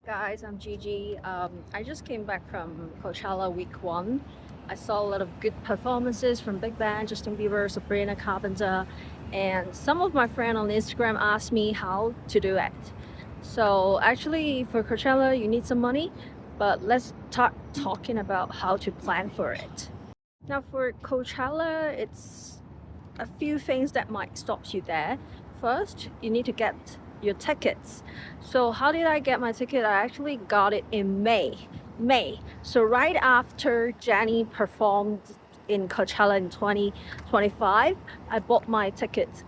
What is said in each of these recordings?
Guys, I'm Gigi. I just came back from Coachella week one. I saw a lot of good performances from Big Band, Justin Bieber, Sabrina Carpenter, and some of my friends on Instagram asked me how to do it. So actually, for Coachella, you need some money, but let's start talking about how to plan for it. Now, for Coachella, it's a few things that might stop you there. First, you need to get your tickets. So how did I get my ticket? I actually got it in May. So right after Jenny performed in Coachella in 2025, I bought my ticket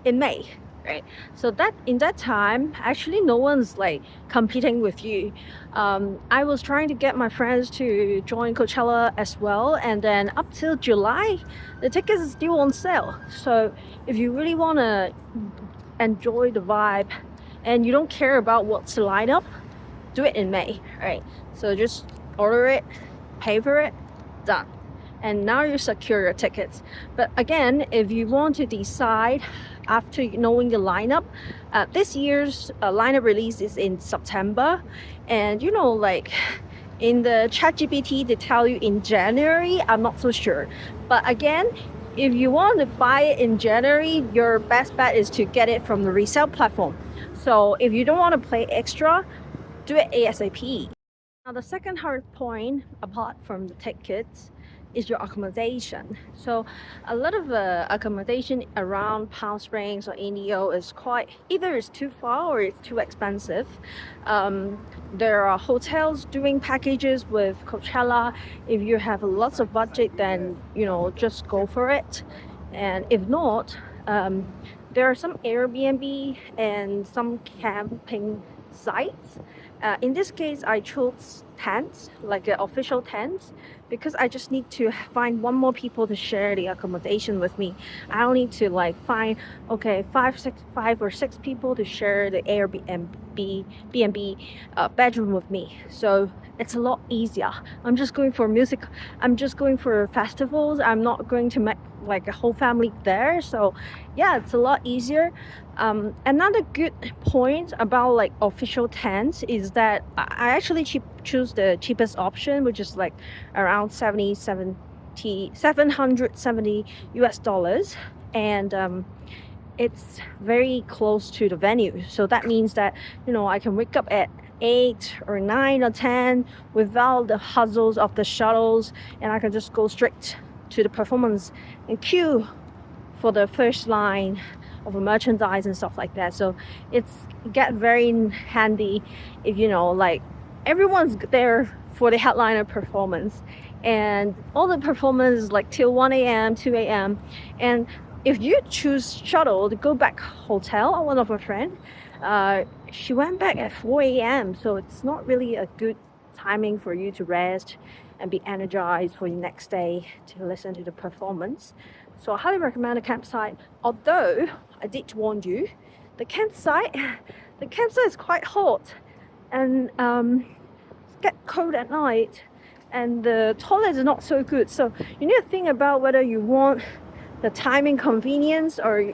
in May, right? So that in that time, actually no one's like competing with you. I was trying to get my friends to join Coachella as well, and then up till July, the tickets are still on sale. So if you really want to enjoy the vibe and you don't care about what's the lineup, do it in May, right? So just order it, pay for it, done. And now you secure your tickets. But again, if you want to decide after knowing the lineup, this year's lineup release is in September, and like in the ChatGPT they tell you in January. I'm not so sure, but again, if you want to buy it in January, your best bet is to get it from the resale platform. So if you don't want to pay extra, do it ASAP. Now, the second hard point, apart from the tickets, is your accommodation. So, a lot of accommodation around Palm Springs or Indio is quite either it's too far or it's too expensive. There are hotels doing packages with Coachella. If you have lots of budget, then just go for it. And if not, there are some Airbnb and some camping sites. In this case, I chose tents, like an official tent, because I just need to find one more people to share the accommodation with me. I don't need to like find five or six people to share the Airbnb B&B bedroom with me. So it's a lot easier. I'm just going for music. I'm just going for festivals. I'm not going to make like a whole family there. So yeah, it's a lot easier. Another good point about like official tents is that I actually choose the cheapest option, which is like around 770 US dollars, and it's very close to the venue. So that means that I can wake up at 8 or 9 or 10 without the hustles of the shuttles, and I can just go straight to the performance and queue for the first line of a merchandise and stuff like that. So it's get very handy if like everyone's there for the headliner performance, and all the performance like till 1 a.m 2 a.m, and if you choose shuttle to go back hotel, one of my friend, she went back at 4 a.m, so it's not really a good timing for you to rest and be energized for your next day to listen to the performance. So I highly recommend a campsite. Although I did warn you, the campsite, the campsite is quite hot, and it's get cold at night, and the toilet is not so good. So you need to think about whether you want the timing convenience or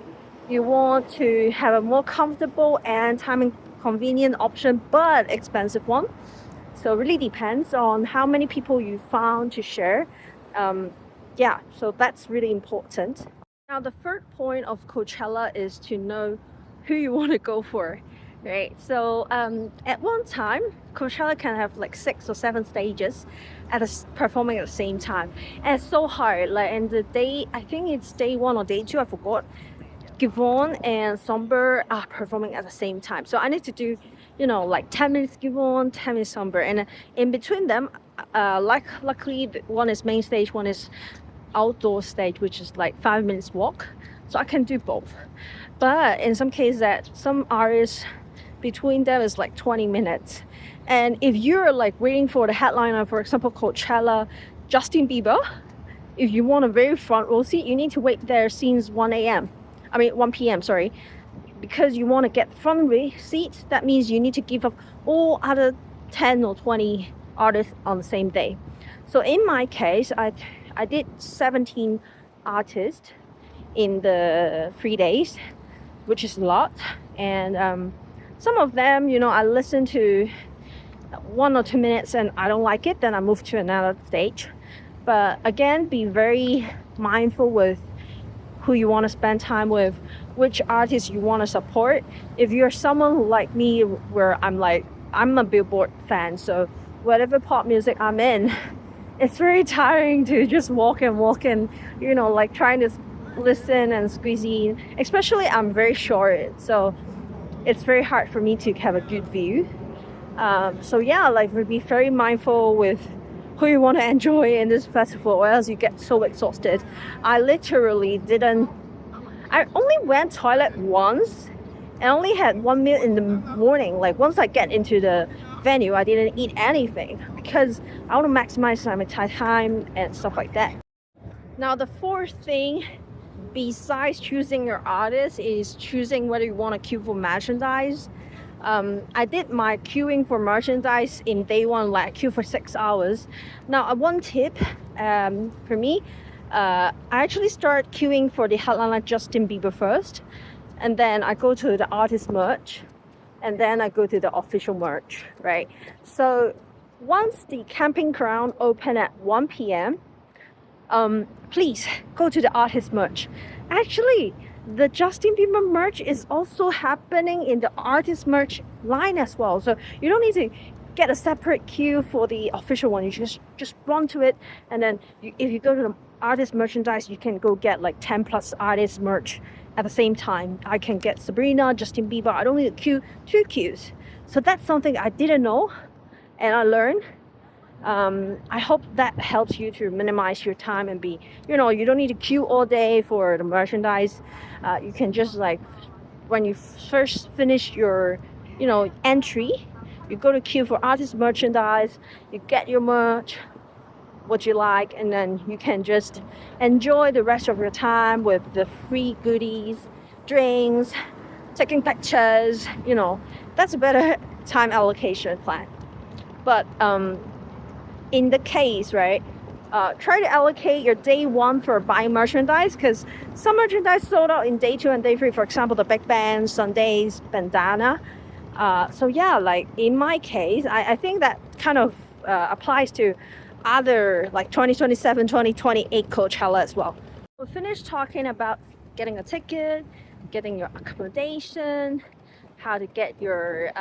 you want to have a more comfortable and timing convenient option but expensive one. So it really depends on how many people you found to share. Yeah, so that's really important. Now, the third point of Coachella is to know who you want to go for, right? So at one time, Coachella can have like 6 or 7 stages performing at the same time, and it's so hard. Like, and the day, I think it's day one or day two, I forgot. Givon and Somber are performing at the same time. So I need to do, like 10 minutes Givon, 10 minutes Somber. And in between them, luckily, one is main stage, one is outdoor stage, which is like 5 minutes walk. So I can do both. But in some cases, that some artists between them is like 20 minutes. And if you're like waiting for the headliner, for example, Coachella, Justin Bieber, if you want a very front row seat, you need to wait there since 1 a.m. 1 p.m. sorry, because you want to get front row seat. That means you need to give up all other 10 or 20 artists on the same day. So in my case, I did 17 artists in the 3 days, which is a lot. And some of them, I listened to 1 or 2 minutes and I don't like it, then I move to another stage. But again, be very mindful with who you want to spend time with, which artists you want to support. If you're someone who like me, where I'm a Billboard fan, so whatever pop music I'm in, it's very tiring to just walk and like trying to listen and squeeze in. Especially I'm very short, so it's very hard for me to have a good view. So yeah, like be very mindful with who you want to enjoy in this festival, or else you get so exhausted. I literally didn't. I only went toilet once, and only had one meal in the morning. Like once I get into the venue, I didn't eat anything because I want to maximize my time and stuff like that. Now the fourth thing, besides choosing your artist, is choosing whether you want to queue for merchandise. I did my queuing for merchandise in day one, like queue for 6 hours. Now, one tip for me, I actually start queuing for the headliner Justin Bieber first, and then I go to the artist merch, and then I go to the official merch, right? So once the camping ground open at 1 p.m., please go to the artist merch. Actually, the Justin Bieber merch is also happening in the artist merch line as well. So you don't need to get a separate queue for the official one. You just run to it, and then if you go to the artist merchandise, you can go get like 10 plus artist merch at the same time. I can get Sabrina, Justin Bieber. I don't need to queue 2 queues. So that's something I didn't know, and I learned. I hope that helps you to minimize your time and you don't need to queue all day for the merchandise. You can just like, when you first finish your, entry, you go to queue for artist merchandise, you get your merch, what you like, and then you can just enjoy the rest of your time with the free goodies, drinks, taking pictures. That's a better time allocation plan. But in the case, right, try to allocate your day one for buying merchandise, because some merchandise sold out in day two and day three. For example, the big band, Sundays, bandana. So yeah, like in my case, I think that kind of applies to other like 2027, 2028 Coachella as well. We finished talking about getting a ticket, getting your accommodation, how to get your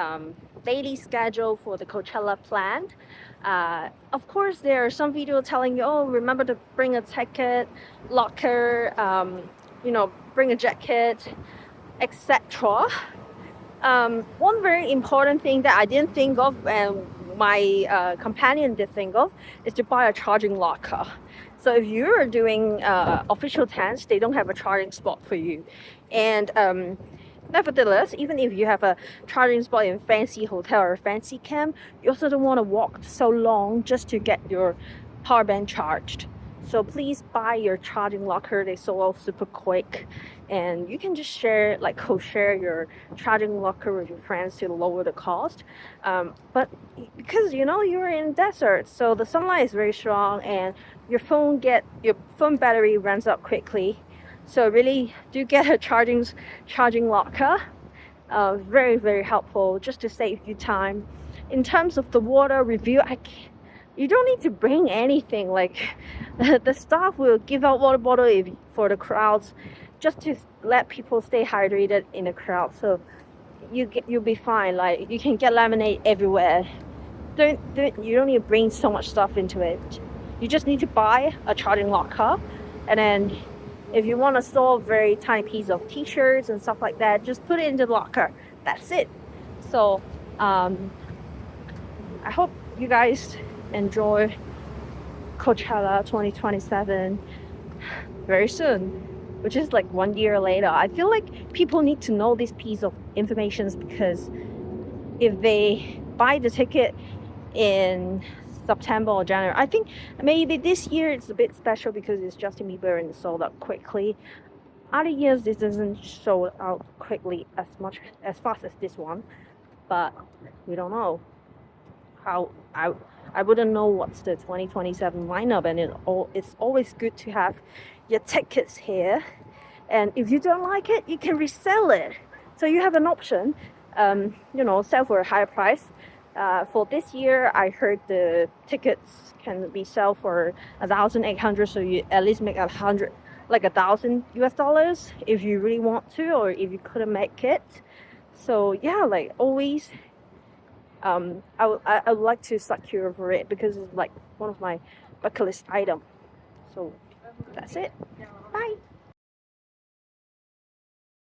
daily schedule for the Coachella planned. Of course, there are some videos telling you, oh, remember to bring a ticket, locker, bring a jacket, etc. One very important thing that I didn't think of, and my companion did think of, is to buy a charging locker. So if you're doing official tents, they don't have a charging spot for you. And nevertheless, even if you have a charging spot in a fancy hotel or a fancy camp, you also don't want to walk so long just to get your power bank charged. So please buy your charging locker. They sell out super quick, and you can just co-share your charging locker with your friends to lower the cost. But because you're in desert, so the sunlight is very strong, and your phone battery runs out quickly. So really do get a charging locker. Very, very helpful, just to save you time. In terms of the water review, you don't need to bring anything. Like the staff will give out water bottle for the crowds, just to let people stay hydrated in the crowd. So you'll be fine. Like you can get lemonade everywhere. You don't need to bring so much stuff into it. You just need to buy a charging locker, and then if you want to store a very tiny piece of t-shirts and stuff like that, just put it into the locker. That's it. So I hope you guys enjoy Coachella 2027 very soon, which is like 1 year later. I feel like people need to know this piece of information, because if they buy the ticket in September or January, I think maybe this year it's a bit special because it's Justin Bieber and it's sold out quickly. Other years this doesn't sold out quickly as fast as this one, but we don't know how. I wouldn't know what's the 2027 lineup, and it's always good to have your tickets here. And if you don't like it, you can resell it. So you have an option, sell for a higher price, For this year, I heard the tickets can be sold for 1,800, so you at least make 100, like 1,000 US dollars if you really want to, or if you couldn't make it. So yeah, like always, I would like to secure for it because it's like one of my bucket list item. So that's it. Bye.